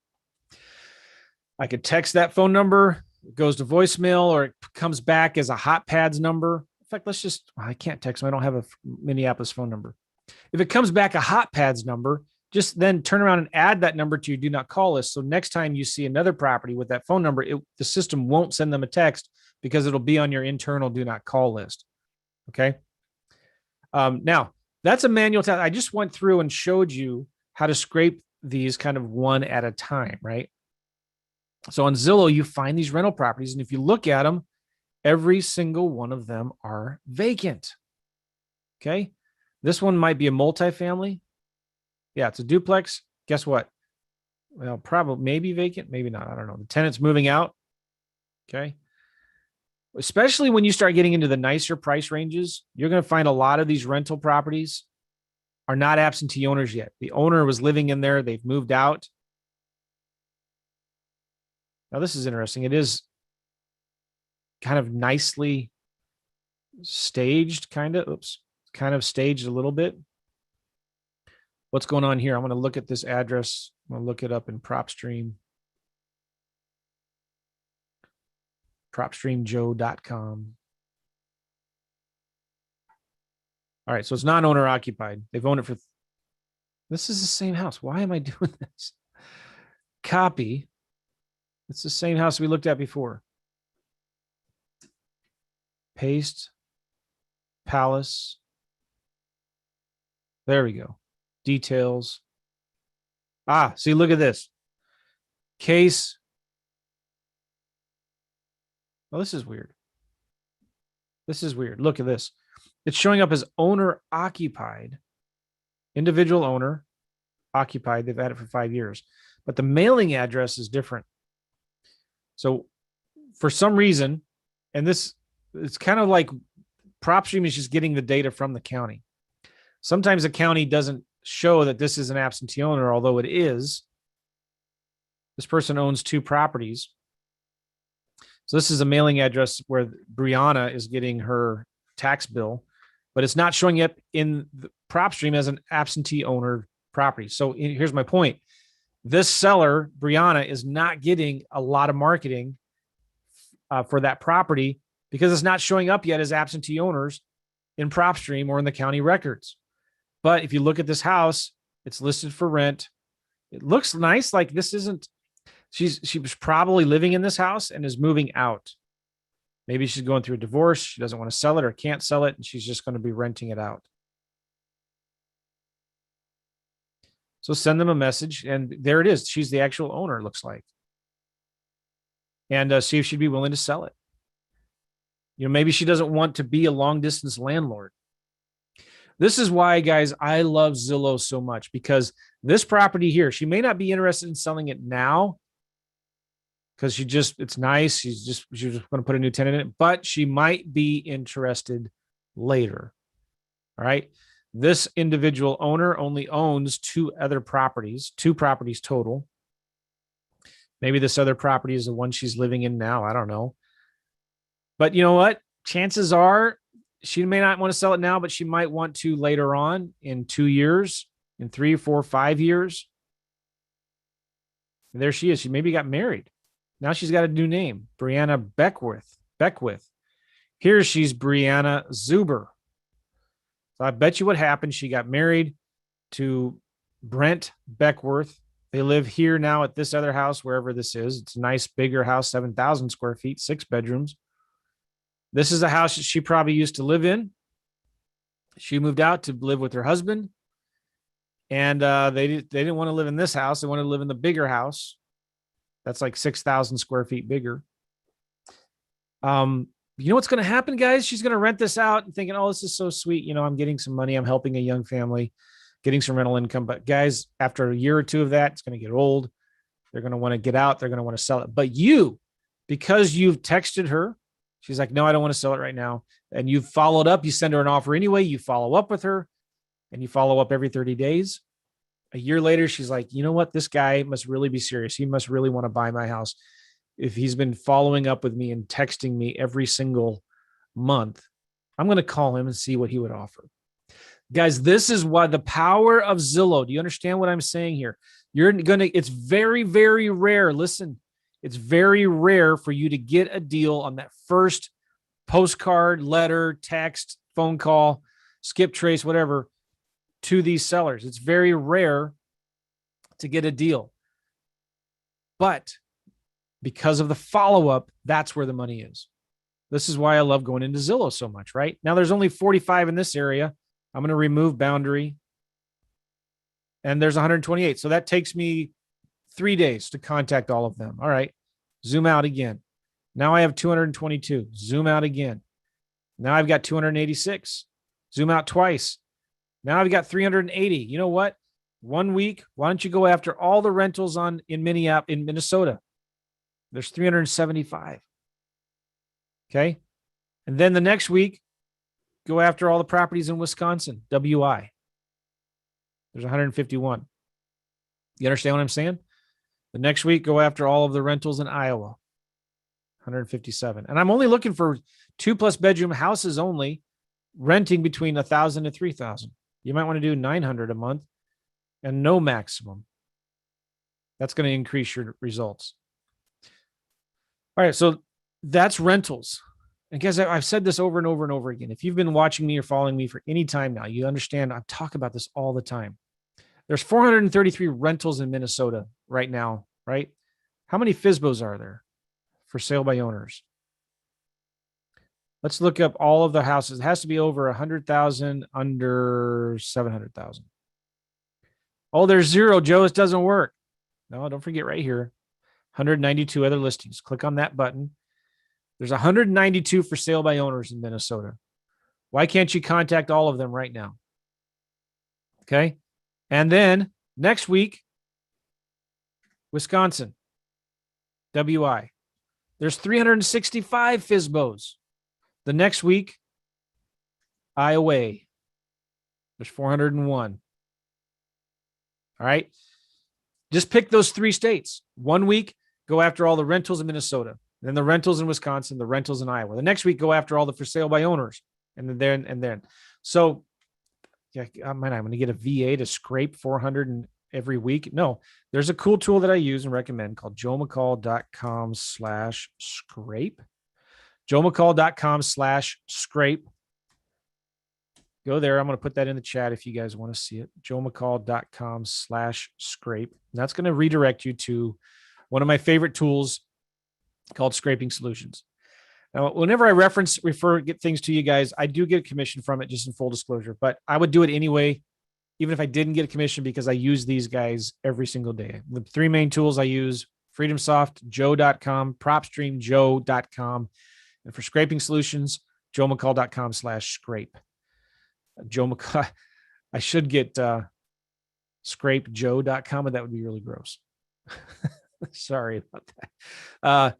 I could text that phone number. It goes to voicemail, or it comes back as a hot pads number. In fact, I can't text them. I don't have a Minneapolis phone number. If it comes back a hot pads number, just then turn around and add that number to your do not call list. So next time you see another property with that phone number, the system won't send them a text because it'll be on your internal do not call list. Okay. Now that's a manual task. I just went through and showed you how to scrape these kind of one at a time, right? So on Zillow, you find these rental properties, and if you look at them, every single one of them are vacant. Okay. This one might be a multifamily. Yeah, it's a duplex. Guess what? Well, probably maybe vacant, maybe not. I don't know. The tenant's moving out. Okay. Especially when you start getting into the nicer price ranges, you're going to find a lot of these rental properties are not absentee owners yet. The owner was living in there. They've moved out. Now, this is interesting. It is kind of nicely staged, kind of staged a little bit. What's going on here? I'm going to look at this address. I'm going to look it up in PropStream. PropStreamJoe.com. All right, so it's non-owner occupied. They've owned it for. This is the same house. Why am I doing this? Copy. It's the same house we looked at before. Paste. Palace. There we go. Details. See, look at this. Case. Oh, this is weird. This is weird. Look at this. It's showing up as owner occupied, individual owner occupied. They've had it for 5 years, but the mailing address is different. So for some reason, and this, it's kind of like PropStream is just getting the data from the county. Sometimes the county doesn't show that this is an absentee owner, although it is. This person owns 2 properties. So this is a mailing address where Brianna is getting her tax bill, but it's not showing up in the PropStream as an absentee owner property. So here's my point. This seller, Brianna, is not getting a lot of marketing for that property because it's not showing up yet as absentee owners in PropStream or in the county records. But if you look at this house, it's listed for rent. It looks nice. Like this isn't, she was probably living in this house and is moving out. Maybe she's going through a divorce. She doesn't want to sell it or can't sell it, and she's just going to be renting it out. So send them a message, and there it is. She's the actual owner, it looks like. And see if she'd be willing to sell it. You know, maybe she doesn't want to be a long-distance landlord. This is why, guys, I love Zillow so much, because this property here, she may not be interested in selling it now because it's nice. She's just going to put a new tenant in it, but she might be interested later. All right. This individual owner only owns 2 other properties, 2 properties total. Maybe this other property is the one she's living in now. I don't know. But you know what? Chances are she may not want to sell it now, but she might want to later on in 2 years, in 3, 4, 5 years. And there she is. She maybe got married. Now she's got a new name, Brianna Beckwith. Here she's Brianna Zuber. So I bet you what happened. She got married to Brent Beckworth. They live here now at this other house, wherever this is. It's a nice, bigger house, 7,000 square feet, 6 bedrooms. This is a house that she probably used to live in. She moved out to live with her husband. And they didn't want to live in this house. They wanted to live in the bigger house. That's like 6,000 square feet bigger. You know what's going to happen, guys? She's going to rent this out and thinking, oh, this is so sweet. You know, I'm getting some money. I'm helping a young family, getting some rental income. But guys, after a year or 2 of that, it's going to get old. They're going to want to get out. They're going to want to sell it. But you, because you've texted her, she's like, no, I don't want to sell it right now. And you've followed up. You send her an offer anyway. You follow up with her, and you follow up every 30 days. A year later, she's like, you know what? This guy must really be serious. He must really want to buy my house. If he's been following up with me and texting me every single month, I'm going to call him and see what he would offer. Guys, this is why the power of Zillow. Do you understand what I'm saying here? It's very, very rare. Listen, it's very rare for you to get a deal on that first postcard, letter, text, phone call, skip trace, whatever, to these sellers. It's very rare to get a deal. But because of the follow-up, that's where the money is. This is why I love going into Zillow so much, right? Now there's only 45 in this area. I'm going to remove boundary. and there's 128. So that takes me 3 days to contact all of them. All right. Zoom out again. Now I have 222. Zoom out again. Now I've got 286. Zoom out twice. Now I've got 380. You know what? 1 week, why don't you go after all the rentals in Minnesota? There's 375. Okay. And then the next week, go after all the properties in Wisconsin, WI. There's 151. You understand what I'm saying? The next week, go after all of the rentals in Iowa, 157. And I'm only looking for 2+ bedroom houses only, renting between 1,000 to 3,000. You might want to do 900 a month and no maximum. That's going to increase your results. All right. So that's rentals. And guys, I've said this over and over and over again. If you've been watching me or following me for any time now, you understand I talk about this all the time. There's 433 rentals in Minnesota right now, right? How many FSBOs are there for sale by owners? Let's look up all of the houses. It has to be over 100,000, under 700,000. Oh, there's 0, Joe. This doesn't work. No, don't forget right here. 192 other listings. Click on that button. There's 192 for sale by owners in Minnesota. Why can't you contact all of them right now? Okay. And then next week, Wisconsin, WI. There's 365 FSBOs. The next week, Iowa. There's 401. All right. Just pick those 3 states. 1 week, go after all the rentals in Minnesota. Then the rentals in Wisconsin, the rentals in Iowa. The next week, go after all the for sale by owners. And then. So yeah, I'm going to get a VA to scrape 400 every week. No, there's a cool tool that I use and recommend called joemccall.com/scrape. joemccall.com/scrape. Go there. I'm going to put that in the chat if you guys want to see it. joemccall.com/scrape. And that's going to redirect you to one of my favorite tools called Scraping Solutions. Now, whenever I get things to you guys, I do get a commission from it, just in full disclosure, but I would do it anyway, even if I didn't get a commission, because I use these guys every single day. The 3 main tools I use: FreedomSoft, Joe.com, PropStream, Joe.com. And for Scraping Solutions, joemccall.com/scrape. Joe McCall, I should get scrapejoe.com, but that would be really gross. Sorry about that.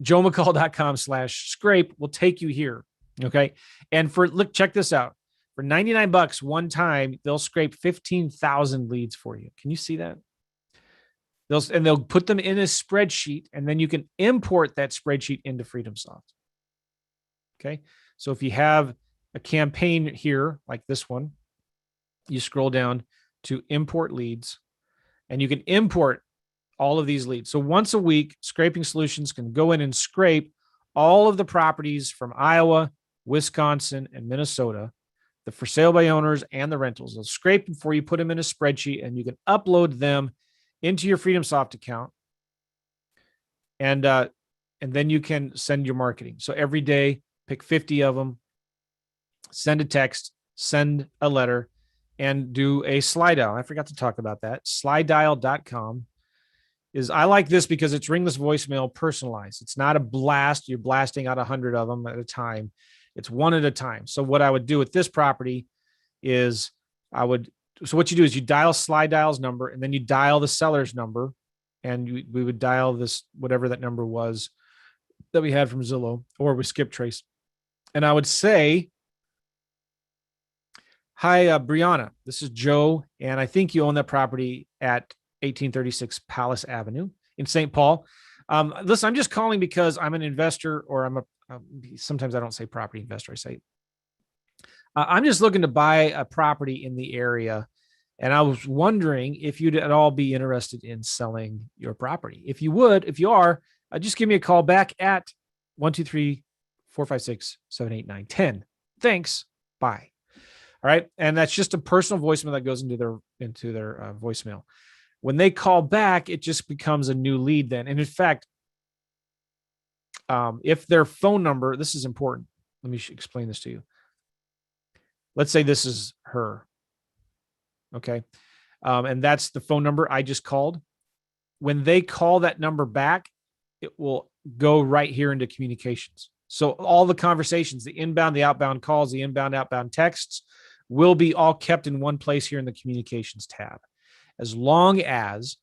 joemccall.com/scrape will take you here. Okay. And check this out. For $99 one time, they'll scrape 15,000 leads for you. Can you see that? They'll put them in a spreadsheet, and then you can import that spreadsheet into FreedomSoft. Okay. So if you have a campaign here, like this one, you scroll down to import leads, and you can import all of these leads. So once a week, Scraping Solutions can go in and scrape all of the properties from Iowa, Wisconsin, and Minnesota, the for sale by owners and the rentals. They'll scrape them for you, put them in a spreadsheet, and you can upload them into your FreedomSoft account. And then you can send your marketing. So every day, pick 50 of them, send a text, send a letter, and do a slide dial. I forgot to talk about that. Slidedial.com. I like this because it's ringless voicemail, personalized. It's not a blast. You're blasting out 100 of them at a time. It's one at a time. So what I would do with this property is so what you do is you dial Slide Dial's number, and then you dial the seller's number, and we would dial this, whatever that number was that we had from Zillow, or we skip trace. And I would say, "Hi, Brianna, this is Joe, and I think you own that property at 1836 Palace Avenue in St. Paul. Listen, I'm just calling because I'm an investor, or sometimes I don't say property investor. I say, I'm just looking to buy a property in the area. And I was wondering if you'd at all be interested in selling your property. If you are, just give me a call back at 1-2-3-4-5-6-7-8-9-10. Thanks. Bye." All right. And that's just a personal voicemail that goes into their voicemail. When they call back, it just becomes a new lead then. And in fact, if their phone number, this is important. Let me explain this to you. Let's say this is her. Okay. And that's the phone number I just called. When they call that number back, it will go right here into communications. So all the conversations, the inbound, the outbound calls, the inbound, outbound texts will be all kept in one place here in the communications tab. As long as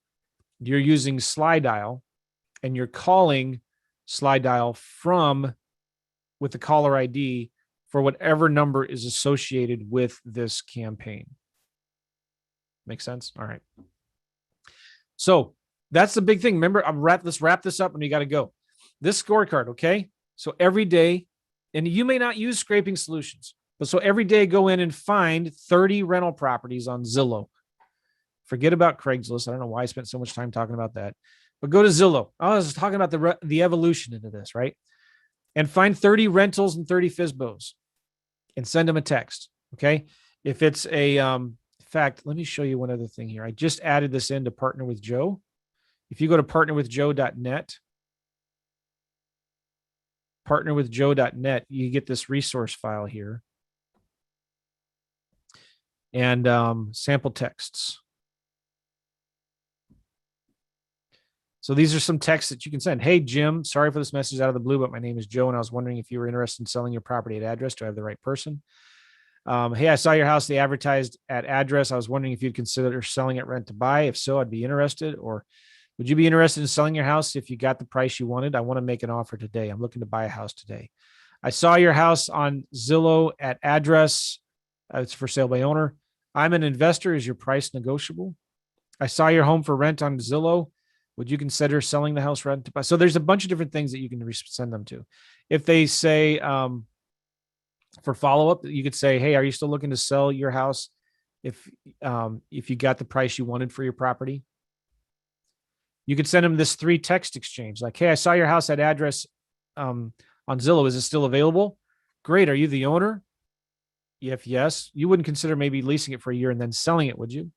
you're using slide dial and you're calling slide dial from with the caller ID for whatever number is associated with this campaign. Make sense? All right. So that's the big thing. Remember, let's wrap this up and we got to go. This scorecard, okay? So every day, and you may not use scraping solutions, but so every day go in and find 30 rental properties on Zillow. Forget about Craigslist. I don't know why I spent so much time talking about that, but go to Zillow. I was talking about the evolution into this, right? And find 30 rentals and 30 FSBOs and send them a text, okay? If it's in fact, let me show you one other thing here. I just added this in to Partner with Joe. If you go to partnerwithjoe.net, partnerwithjoe.net, you get this resource file here and sample texts. So these are some texts that you can send. Hey, Jim, sorry for this message out of the blue, but my name is Joe, and I was wondering if you were interested in selling your property at address. Do I have the right person? Hey, I saw your house. They advertised at address. I was wondering if you'd consider selling it rent to buy. If so, I'd be interested. Or would you be interested in selling your house if you got the price you wanted? I want to make an offer today. I'm looking to buy a house today. I saw your house on Zillow at address. It's for sale by owner. I'm an investor. Is your price negotiable? I saw your home for rent on Zillow. Would you consider selling the house rent to buy? So there's a bunch of different things that you can send them to. If they say for follow-up, you could say, hey, are you still looking to sell your house if you got the price you wanted for your property? You could send them this 3 text exchange like, hey, I saw your house at address on Zillow. Is it still available? Great. Are you the owner? If yes, you wouldn't consider maybe leasing it for a year and then selling it, would you?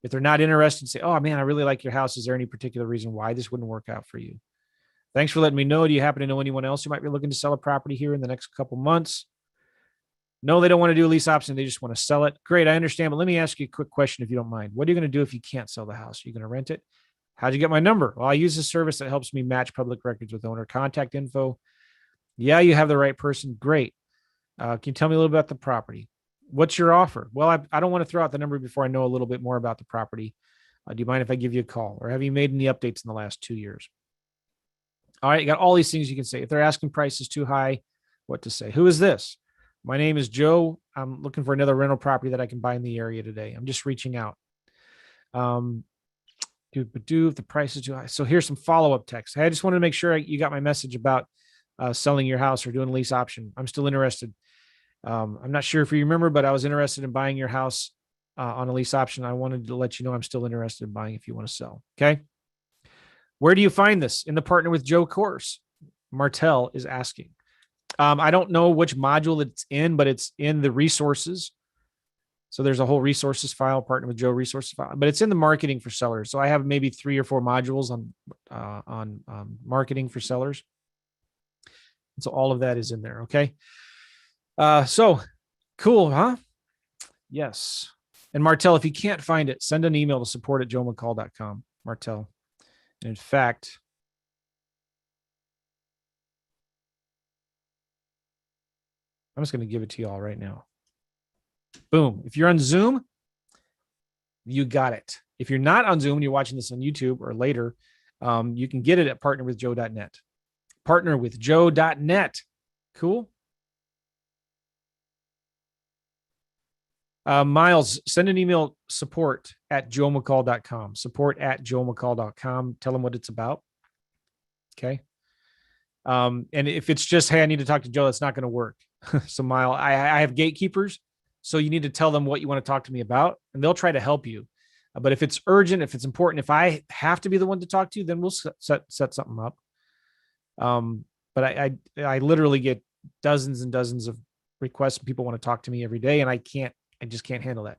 If they're not interested, say, oh, man, I really like your house. Is there any particular reason why this wouldn't work out for you? Thanks for letting me know. Do you happen to know anyone else who might be looking to sell a property here in the next couple months? No, they don't want to do a lease option. They just want to sell it. Great, I understand. But let me ask you a quick question if you don't mind. What are you going to do if you can't sell the house? Are you going to rent it? How'd you get my number? Well, I use a service that helps me match public records with owner contact info. Yeah, you have the right person. Great. Can you tell me a little bit about the property? What's your offer? Well, I don't want to throw out the number before I know a little bit more about the property. Do you mind if I give you a call? Or have you made any updates in the last 2 years? All right, you got all these things you can say. If they're asking prices too high, what to say? Who is this? My name is Joe. I'm looking for another rental property that I can buy in the area today. I'm just reaching out. If the price is too high. So here's some follow-up text. Hey, I just wanted to make sure you got my message about selling your house or doing a lease option. I'm still interested. I'm not sure if you remember, but I was interested in buying your house on a lease option. I wanted to let you know I'm still interested in buying if you want to sell. Okay. Where do you find this? In the Partner with Joe course. Martell is asking. I don't know which module it's in, but it's in the resources. So there's a whole resources file, Partner with Joe resources file, but it's in the marketing for sellers. So I have maybe 3 or 4 modules on marketing for sellers. And so all of that is in there. Okay. So cool, huh? Yes. And Martell, if you can't find it, send an email to support@joemccall.com, Martell. And in fact, I'm just going to give it to you all right now. Boom. If you're on Zoom, you got it. If you're not on Zoom and you're watching this on YouTube or later, you can get it at partnerwithjoe.net. Partnerwithjoe.net. Cool. Miles, send an email support@joemccall.com. Support@joemccall.com. Tell them what it's about. Okay. And if it's just, hey, I need to talk to Joe, that's not going to work. So Miles, I have gatekeepers. So you need to tell them what you want to talk to me about, and they'll try to help you. But if it's urgent, if it's important, if I have to be the one to talk to you, then we'll set something up. But I literally get dozens and dozens of requests. People want to talk to me every day, and I just can't handle that.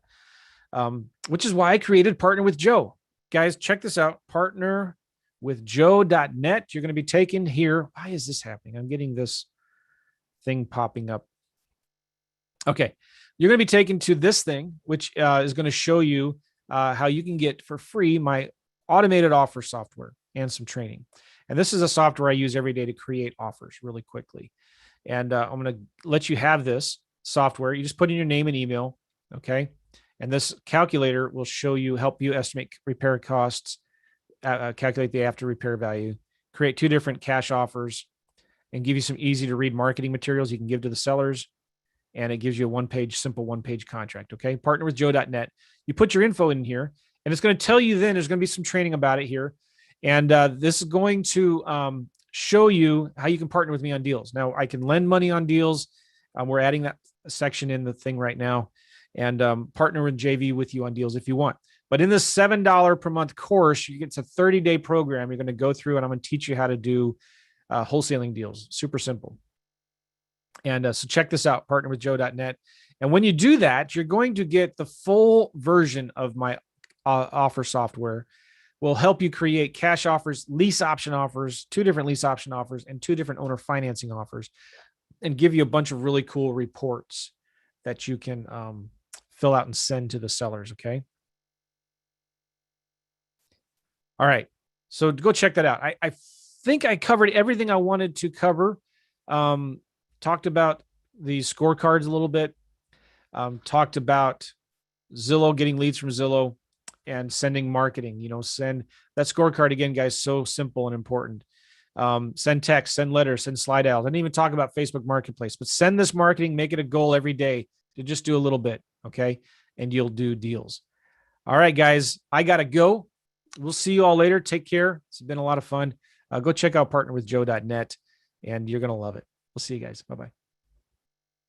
Which is why I created Partner with Joe. Guys, check this out. Partnerwithjoe.net. You're going to be taken here. Why is this happening? I'm getting this thing popping up. Okay. You're going to be taken to this thing, which is going to show you how you can get for free my automated offer software and some training. And this is a software I use every day to create offers really quickly. And I'm going to let you have this software. You just put in your name and email. Okay. And this calculator will help you estimate repair costs, calculate the after repair value, create 2 different cash offers, and give you some easy to read marketing materials you can give to the sellers. And it gives you a simple one-page contract. Okay. Partnerwithjoe.net. You put your info in here, and it's going to tell you then there's going to be some training about it here. And this is going to show you how you can partner with me on deals. Now, I can lend money on deals. We're adding that section in the thing right now, and partner with JV with you on deals if you want. But in this $7 per month course, it's a 30-day program. You're going to go through, and I'm going to teach you how to do wholesaling deals. Super simple. And so check this out, partnerwithjoe.net. And when you do that, you're going to get the full version of my offer software. Will help you create cash offers, lease option offers, 2 different lease option offers, and 2 different owner financing offers, and give you a bunch of really cool reports that you can fill out and send to the sellers. Okay. All right. So go check that out. I think I covered everything I wanted to cover. Talked about the scorecards a little bit. Talked about Zillow, getting leads from Zillow, and sending marketing. Send that scorecard again, guys. So simple and important. Send text, send letters, send slide outs. I didn't even talk about Facebook Marketplace, but send this marketing. Make it a goal every day to just do a little bit, okay? And you'll do deals. All right, guys. I gotta go. We'll see you all later. Take care. It's been a lot of fun. Go check out partnerwithjoe.net, and you're gonna love it. We'll see you guys. Bye-bye.